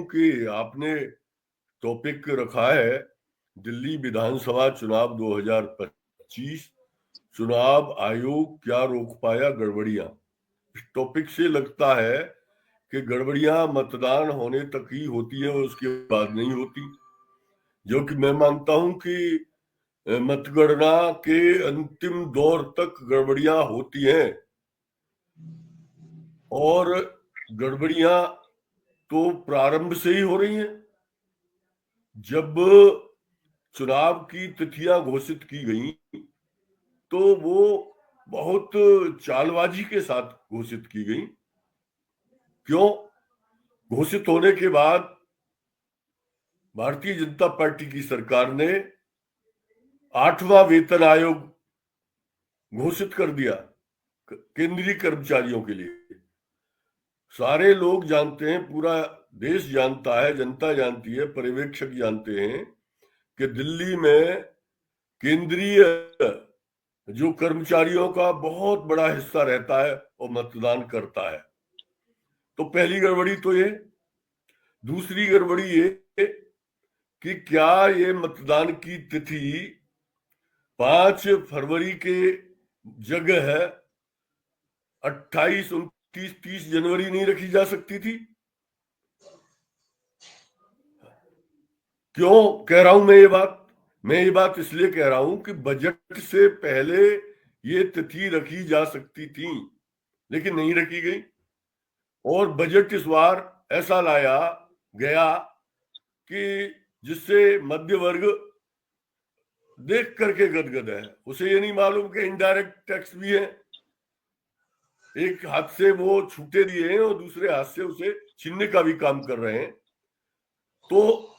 कि आपने टॉपिक रखा है दिल्ली विधानसभा चुनाव 2025, चुनाव आयोग क्या रोक पाया गड़बड़ियां। इस टॉपिक से लगता है कि गड़बड़ियां मतदान होने तक ही होती है और उसके बाद नहीं होती, जो कि मैं मानता हूं कि मतगणना के अंतिम दौर तक गड़बड़ियां होती हैं। और गड़बड़ियां तो प्रारंभ से ही हो रही हैं। जब चुनाव की तिथियां घोषित की गई तो वो बहुत चालबाजी के साथ घोषित की गई। क्यों? घोषित होने के बाद भारतीय जनता पार्टी की सरकार ने 8वां वेतन आयोग घोषित कर दिया केंद्रीय कर्मचारियों के लिए। सारे लोग जानते हैं, पूरा देश जानता है, जनता जानती है, पर्यवेक्षक जानते हैं कि दिल्ली में केंद्रीय जो कर्मचारियों का बहुत बड़ा हिस्सा रहता है और मतदान करता है। तो पहली गड़बड़ी तो ये। दूसरी गड़बड़ी ये कि क्या ये मतदान की तिथि 5 फरवरी के जगह 28, 29, 30 जनवरी नहीं रखी जा सकती थी? क्यों कह रहा हूं मैं ये बात इसलिए कह रहा हूं कि बजट से पहले ये तिथि रखी जा सकती थी, लेकिन नहीं रखी गई। और बजट इस बार ऐसा लाया गया कि जिससे मध्य वर्ग देख करके गदगद है। उसे ये नहीं मालूम कि इनडायरेक्ट टैक्स भी है। एक हाथ से वो छूटे दिए हैं और दूसरे हाथ से उसे छीनने का भी काम कर रहे हैं। तो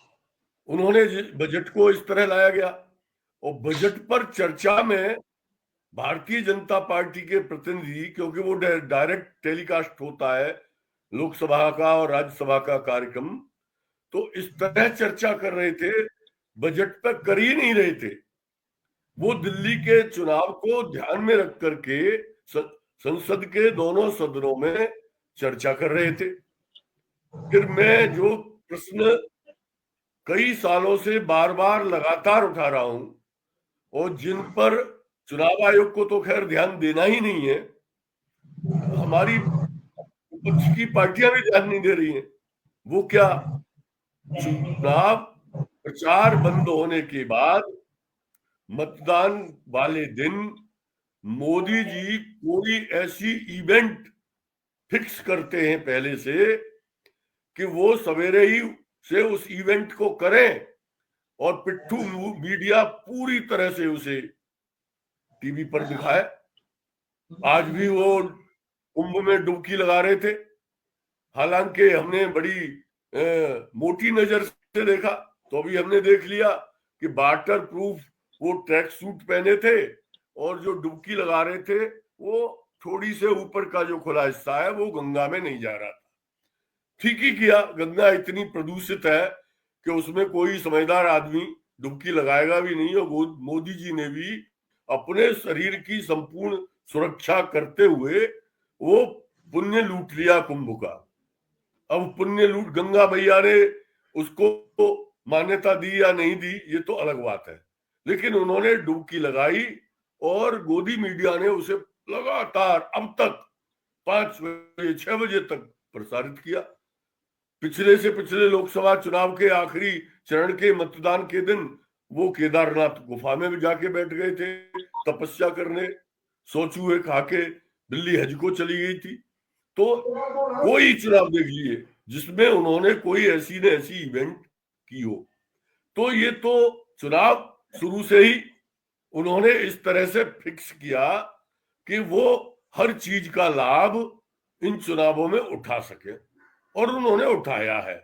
उन्होंने बजट को इस तरह लाया गया और बजट पर चर्चा में भारतीय जनता पार्टी के प्रतिनिधि, क्योंकि वो डायरेक्ट टेलीकास्ट होता है लोकसभा का और राज्यसभा का कार्यक्रम, तो इस तरह चर्चा कर रहे थे, बजट पर कर ही नहीं रहे थे। वो दिल्ली के चुनाव को ध्यान में रख करके संसद के दोनों सदनों में चर्चा कर रहे थे। फिर मैं जो प्रश्न कई सालों से बार बार लगातार उठा रहा हूं और जिन पर चुनाव आयोग को तो खैर ध्यान देना ही नहीं है, हमारी विपक्ष की पार्टियां भी ध्यान नहीं दे रही हैं। वो क्या? चुनाव प्रचार बंद होने के बाद मतदान वाले दिन मोदी जी कोई ऐसी इवेंट फिक्स करते हैं पहले से कि वो सवेरे ही से उस इवेंट को करें और पिट्ठू मीडिया पूरी तरह से उसे टीवी पर दिखाए। आज भी वो कुंभ में डुबकी लगा रहे थे, हालांकि हमने बड़ी मोटी नजर से देखा, तो अभी हमने देख लिया कि वाटर प्रूफ वो ट्रैक सूट पहने थे और जो डुबकी लगा रहे थे वो थोड़ी से ऊपर का जो खुला हिस्सा है वो गंगा में नहीं जा रहा था। ठीक ही किया, गंगा इतनी प्रदूषित है कि उसमें कोई समझदार आदमी डुबकी लगाएगा भी नहीं। और मोदी जी ने भी अपने शरीर की संपूर्ण सुरक्षा करते हुए वो पुण्य लूट लिया कुंभ का। अब पुण्य लूट गंगा मैया ने उसको मान्यता दी या नहीं दी ये तो अलग बात है, लेकिन उन्होंने डुबकी लगाई और गोदी मीडिया ने उसे लगातार अब तक 5 बजे 6 बजे तक प्रसारित किया। पिछले से पिछले लोकसभा चुनाव के आखिरी चरण के मतदान के दिन वो केदारनाथ गुफा में भी जाके बैठ गए थे तपस्या करने। सौ चूहे खा के बिल्ली हज को चली गई थी। तो कोई चुनाव देख लिए जिसमें उन्होंने कोई ऐसी न ऐसी इवेंट की हो। तो ये तो चुनाव शुरू से ही उन्होंने इस तरह से फिक्स किया कि वो हर चीज का लाभ इन चुनावों में उठा सके, और उन्होंने उठाया है।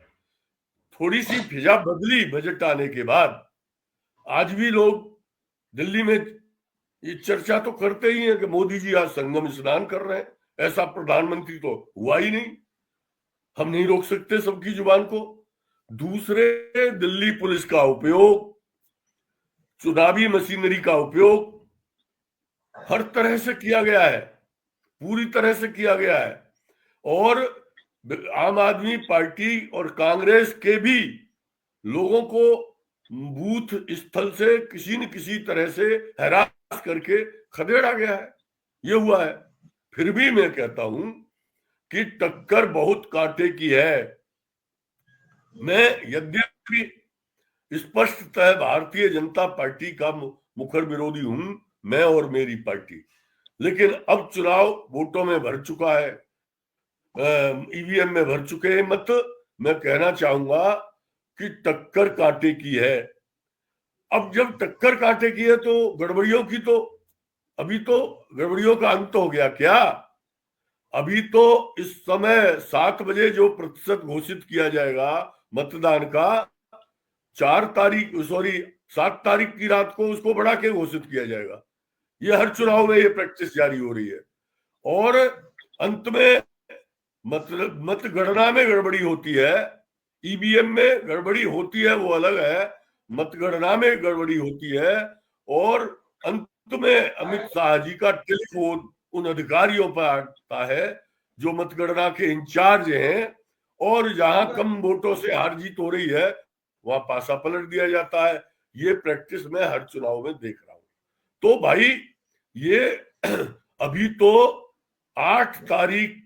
थोड़ी सी फिजा बदली बजट आने के बाद। आज भी लोग दिल्ली में ये चर्चा तो करते ही हैं कि मोदी जी आज संगम स्नान कर रहे हैं, ऐसा प्रधानमंत्री तो हुआ ही नहीं। हम नहीं रोक सकते सबकी जुबान को। दूसरे, दिल्ली पुलिस का उपयोग, चुनावी मशीनरी का उपयोग हर तरह से किया गया है, पूरी तरह से किया गया है। और आम आदमी पार्टी और कांग्रेस के भी लोगों को बूथ स्थल से किसी न किसी तरह से हरास करके खदेड़ा गया है, ये हुआ है। फिर भी मैं कहता हूं कि टक्कर बहुत कांटे की है। मैं यद्यपि स्पष्टतः भारतीय जनता पार्टी का मुखर विरोधी हूं, मैं और मेरी पार्टी, लेकिन अब चुनाव वोटों में भर चुका है, ईवीएम में भर चुके हैं मत। मैं कहना चाहूंगा कि टक्कर कांटे की है। अब जब टक्कर कांटे की है तो गड़बड़ियों की तो अभी तो गड़बड़ियों का अंत हो गया क्या? अभी तो इस समय 7 बजे जो प्रतिशत घोषित किया जाएगा मतदान का, 7 तारीख की रात को उसको बढ़ा के घोषित किया जाएगा। ये हर चुनाव में ये प्रैक्टिस जारी हो रही है। और अंत में मतगणना में गड़बड़ी होती है, ईवीएम में गड़बड़ी होती है वो अलग है, मतगणना में गड़बड़ी होती है। और अंत में अमित शाह जी का टेलीफोन उन अधिकारियों पर आता है जो मतगणना के इंचार्ज हैं, और जहां कम वोटों से हार जीत हो रही है वहां पासा पलट दिया जाता है। ये प्रैक्टिस मैं हर चुनाव में देख रहा हूं। तो भाई ये अभी तो 8 तारीख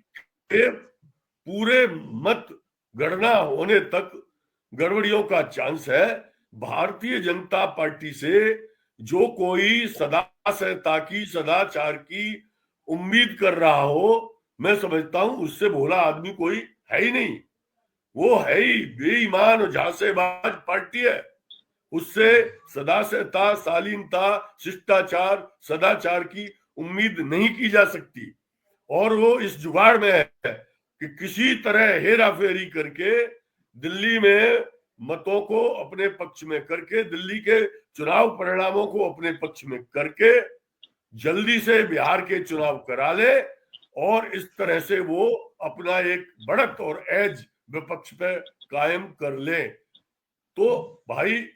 के पूरे मत गणना होने तक गड़बड़ियों का चांस है। भारतीय जनता पार्टी से जो कोई सदाचार की उम्मीद कर रहा हो, मैं समझता हूं उससे भोला आदमी कोई है ही नहीं। वो है ही बेईमान और झांसेबाज पार्टी है। उससे सदाचारता, शालीनता, शिष्टाचार, सदाचार की उम्मीद नहीं की जा सकती। और वो इस जुगाड़ में है कि किसी तरह हेरा फेरी करके दिल्ली में मतों को अपने पक्ष में करके, दिल्ली के चुनाव परिणामों को अपने पक्ष में करके जल्दी से बिहार के चुनाव करा ले, और इस तरह से वो अपना एक बढ़त और एज विपक्ष पे कायम कर ले। तो भाई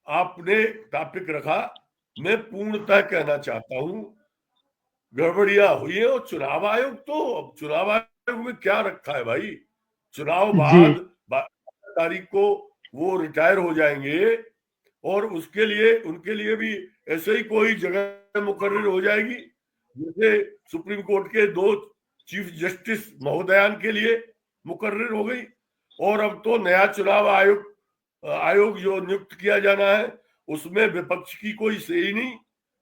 आपने टॉपिक रखा, मैं पूर्णतः कहना चाहता हूं गड़बड़ियां हुई है। और चुनाव आयोग तो, अब चुनाव आयोग में क्या रखा है भाई? चुनाव जी बाद 12 तारीख को वो रिटायर हो जाएंगे, और उसके लिए उनके लिए भी ऐसे ही कोई जगह मुकर्रर हो जाएगी जैसे सुप्रीम कोर्ट के 2 चीफ जस्टिस महोदयान के लिए मुकर्रर हो गई। और अब तो नया चुनाव आयोग जो नियुक्त किया जाना है उसमें विपक्ष की कोई सही नहीं।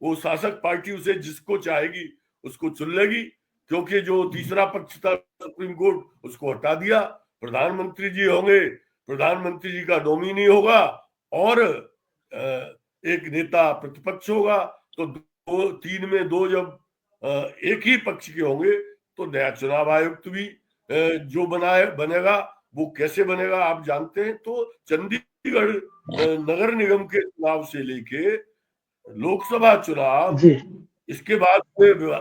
वो शासक पार्टी उसे जिसको चाहेगी उसको चुन लेगी, क्योंकि जो तीसरा पक्ष था सुप्रीम कोर्ट उसको हटा दिया। प्रधानमंत्री जी होंगे, प्रधानमंत्री जी का नॉमिनी होगा, और एक नेता प्रतिपक्ष होगा। तो 3 में 2 जब एक ही पक्ष के होंगे तो नया चुनाव आयुक्त भी जो बनेगा वो कैसे बनेगा आप जानते हैं। तो चंडीगढ़ नगर निगम के चुनाव से लेके लोकसभा चुनाव, जी इसके बाद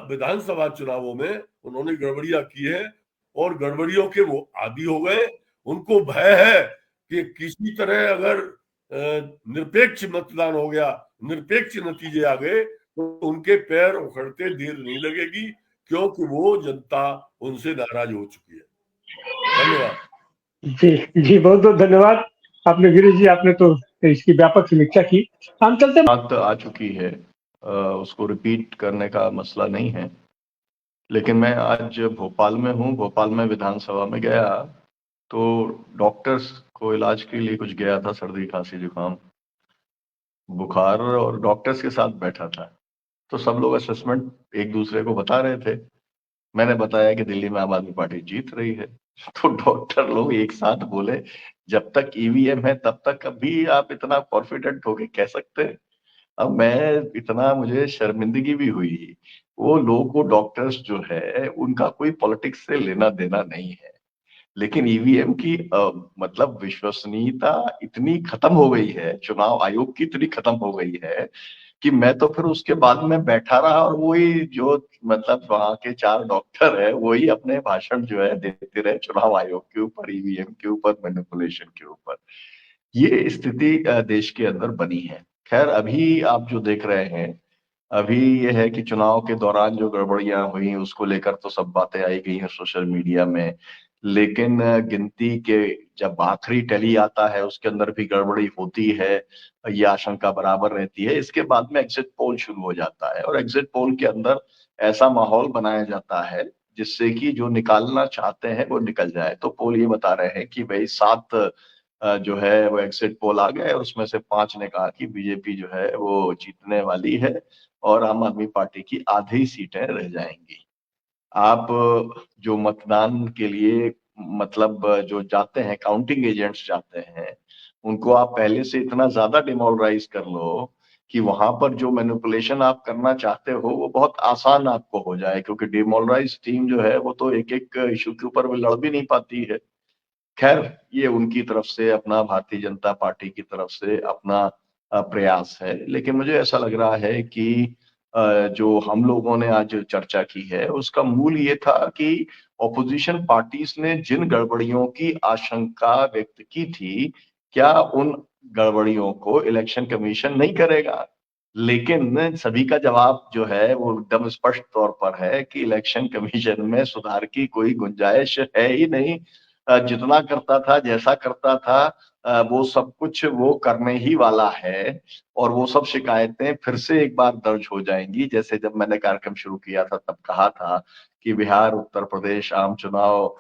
विधानसभा चुनावों में उन्होंने गड़बड़ियां की है, और गड़बड़ियों के वो आदी हो गए। उनको भय है कि किसी तरह अगर निरपेक्ष मतदान हो गया, निरपेक्ष नतीजे आ गए, तो उनके पैर उखड़ते देर नहीं लगेगी, क्योंकि वो जनता उनसे नाराज हो चुकी है। धन्यवाद। जी जी, बहुत बहुत धन्यवाद। आपने गिरीश जी, आपने तो इसकी व्यापक समीक्षा की। हम चलते बात आ चुकी है, उसको रिपीट करने का मसला नहीं है। लेकिन मैं आज भोपाल में हूँ, भोपाल में विधानसभा में गया तो डॉक्टर्स को इलाज के लिए कुछ गया था, सर्दी खांसी जुकाम बुखार, और डॉक्टर्स के साथ बैठा था। तो सब लोग असेसमेंट एक दूसरे को बता रहे थे। मैंने बताया कि दिल्ली में आम आदमी पार्टी जीत रही है। तो डॉक्टर लोग एक साथ बोले, जब तक ईवीएम है तब तक अभी आप इतना कॉन्फिडेंट होके कह सकते हैं? अब मैं इतना, मुझे शर्मिंदगी भी हुई। वो लोग, वो डॉक्टर्स जो है उनका कोई पॉलिटिक्स से लेना देना नहीं है, लेकिन ईवीएम की मतलब विश्वसनीयता इतनी खत्म हो गई है, चुनाव आयोग की इतनी खत्म हो गई है कि मैं तो फिर उसके बाद में बैठा रहा, और वही जो मतलब वहां के 4 डॉक्टर है वही अपने भाषण जो है देते रहे चुनाव आयोग के ऊपर, ईवीएम के ऊपर, मैनिपुलेशन के ऊपर। ये स्थिति देश के अंदर बनी है। खैर, अभी आप जो देख रहे हैं, अभी ये है कि चुनाव के दौरान जो गड़बड़ियां हुई उसको लेकर तो सब बातें आई गई हैं सोशल मीडिया में। लेकिन गिनती के जब आखिरी टैली आता है उसके अंदर भी गड़बड़ी होती है, ये आशंका बराबर रहती है। इसके बाद में एग्जिट पोल शुरू हो जाता है और एग्जिट पोल के अंदर ऐसा माहौल बनाया जाता है जिससे कि जो निकालना चाहते हैं वो निकल जाए। तो पोल ये बता रहे हैं कि भाई 7 जो है वो एग्जिट पोल आ गए और उसमें से 5 ने कहा कि बीजेपी जो है वो जीतने वाली है और आम आदमी पार्टी की आधी सीटें रह जाएंगी। आप जो मतदान के लिए मतलब जो जाते हैं, काउंटिंग एजेंट्स जाते हैं, उनको आप पहले से इतना ज्यादा डिमोरलाइज कर लो कि वहां पर जो मैनिपुलेशन आप करना चाहते हो वो बहुत आसान आपको हो जाए, क्योंकि डिमोरलाइज टीम जो है वो तो एक एक इशू के ऊपर भी लड़ भी नहीं पाती है। खैर, ये उनकी तरफ से अपना, भारतीय जनता पार्टी की तरफ से अपना प्रयास है। लेकिन मुझे ऐसा लग रहा है कि जो हम लोगों ने आज चर्चा की है उसका मूल ये था कि ऑपोजिशन पार्टीज ने जिन गड़बड़ियों की आशंका व्यक्त की थी, क्या उन गड़बड़ियों को इलेक्शन कमीशन नहीं करेगा? लेकिन सभी का जवाब जो है वो एकदम स्पष्ट तौर पर है कि इलेक्शन कमीशन में सुधार की कोई गुंजाइश है ही नहीं। जितना करता था, जैसा करता था, वो सब कुछ वो करने ही वाला है और वो सब शिकायतें फिर से एक बार दर्ज हो जाएंगी। जैसे जब मैंने कार्यक्रम शुरू किया था तब कहा था कि बिहार, उत्तर प्रदेश आम चुनाव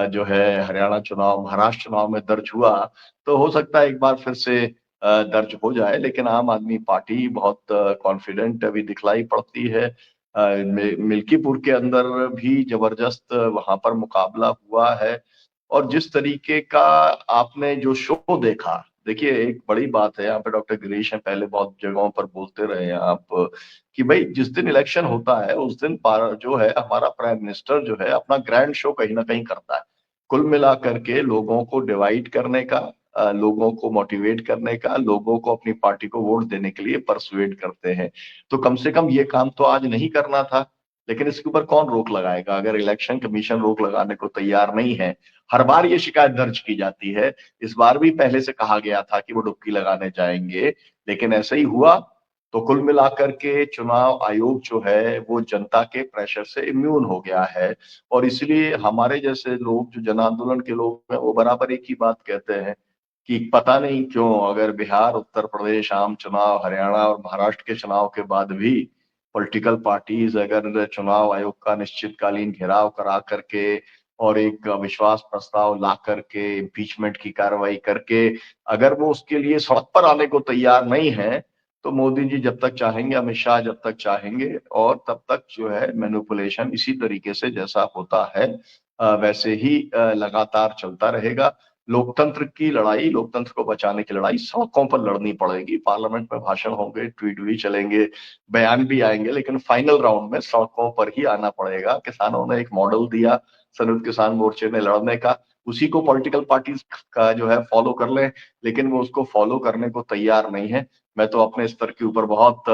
जो है, हरियाणा चुनाव, महाराष्ट्र चुनाव में दर्ज हुआ, तो हो सकता है एक बार फिर से दर्ज हो जाए। लेकिन आम आदमी पार्टी बहुत कॉन्फिडेंट अभी दिखलाई पड़ती है। मिल्कीपुर के अंदर भी जबरदस्त वहां पर मुकाबला हुआ है और जिस तरीके का आपने जो शो देखा, देखिए एक बड़ी बात है, यहाँ पे डॉक्टर गिरीश हैं, पहले बहुत जगहों पर बोलते रहे हैं आप कि भाई जिस दिन इलेक्शन होता है उस दिन जो है हमारा प्राइम मिनिस्टर जो है अपना ग्रैंड शो कहीं ना कहीं करता है, कुल मिला करके लोगों को डिवाइड करने का, लोगों को मोटिवेट करने का, लोगों को अपनी पार्टी को वोट देने के लिए परसुएड करते हैं। तो कम से कम ये काम तो आज नहीं करना था। लेकिन इसके ऊपर कौन रोक लगाएगा अगर इलेक्शन कमीशन रोक लगाने को तैयार नहीं है? हर बार ये शिकायत दर्ज की जाती है। इस बार भी पहले से कहा गया था कि वो डुबकी लगाने जाएंगे, लेकिन ऐसे ही हुआ। तो कुल मिलाकर के चुनाव आयोग जो है वो जनता के प्रेशर से इम्यून हो गया है और इसलिए हमारे जैसे लोग, जो जन आंदोलन के लोग हैं, वो बराबर एक ही बात कहते हैं कि पता नहीं क्यों अगर बिहार, उत्तर प्रदेश आम चुनाव, हरियाणा और महाराष्ट्र के चुनाव के बाद भी पॉलिटिकल पार्टीज अगर चुनाव आयोग का निश्चितकालीन घेराव करा करके और एक अविश्वास प्रस्ताव ला करके, इम्पीचमेंट की कार्रवाई करके अगर वो उसके लिए सड़क पर आने को तैयार नहीं है, तो मोदी जी जब तक चाहेंगे, अमित शाह जब तक चाहेंगे, और तब तक जो है मैनिपुलेशन इसी तरीके से जैसा होता है वैसे ही लगातार चलता रहेगा। लोकतंत्र की लड़ाई, लोकतंत्र को बचाने की लड़ाई सड़कों पर लड़नी पड़ेगी। पार्लियामेंट में भाषण होंगे, ट्वीट भी चलेंगे, बयान भी आएंगे, लेकिन फाइनल राउंड में सड़कों पर ही आना पड़ेगा। किसानों ने एक मॉडल दिया संयुक्त किसान मोर्चे में लड़ने का, उसी को पॉलिटिकल पार्टीज का जो है फॉलो कर लें, लेकिन वो उसको फॉलो करने को तैयार नहीं है। मैं तो अपने स्तर के ऊपर बहुत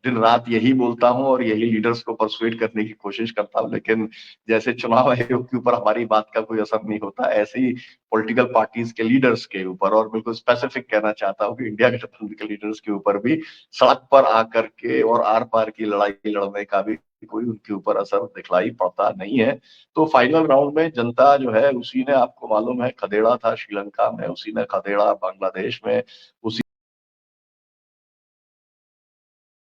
दिन रात यही बोलता हूँ और यही लीडर्स को परसुएड करने की कोशिश करता हूँ, लेकिन जैसे चुनाव आयोग के ऊपर हमारी बात का कोई असर नहीं होता, ऐसे ही पॉलिटिकल पार्टीज के लीडर्स के ऊपर, और बिल्कुल स्पेसिफिक कहना चाहता हूँ कि इंडिया गठबंधन के लीडर्स के ऊपर भी सड़क पर आकर के और आर पार की लड़ाई लड़ने का भी कोई उनके ऊपर असर दिखलाई पड़ता नहीं है। तो फाइनल राउंड में जनता जो है, उसी ने, आपको मालूम है, खदेड़ा था श्रीलंका में, उसी ने खदेड़ा बांग्लादेश में, उसी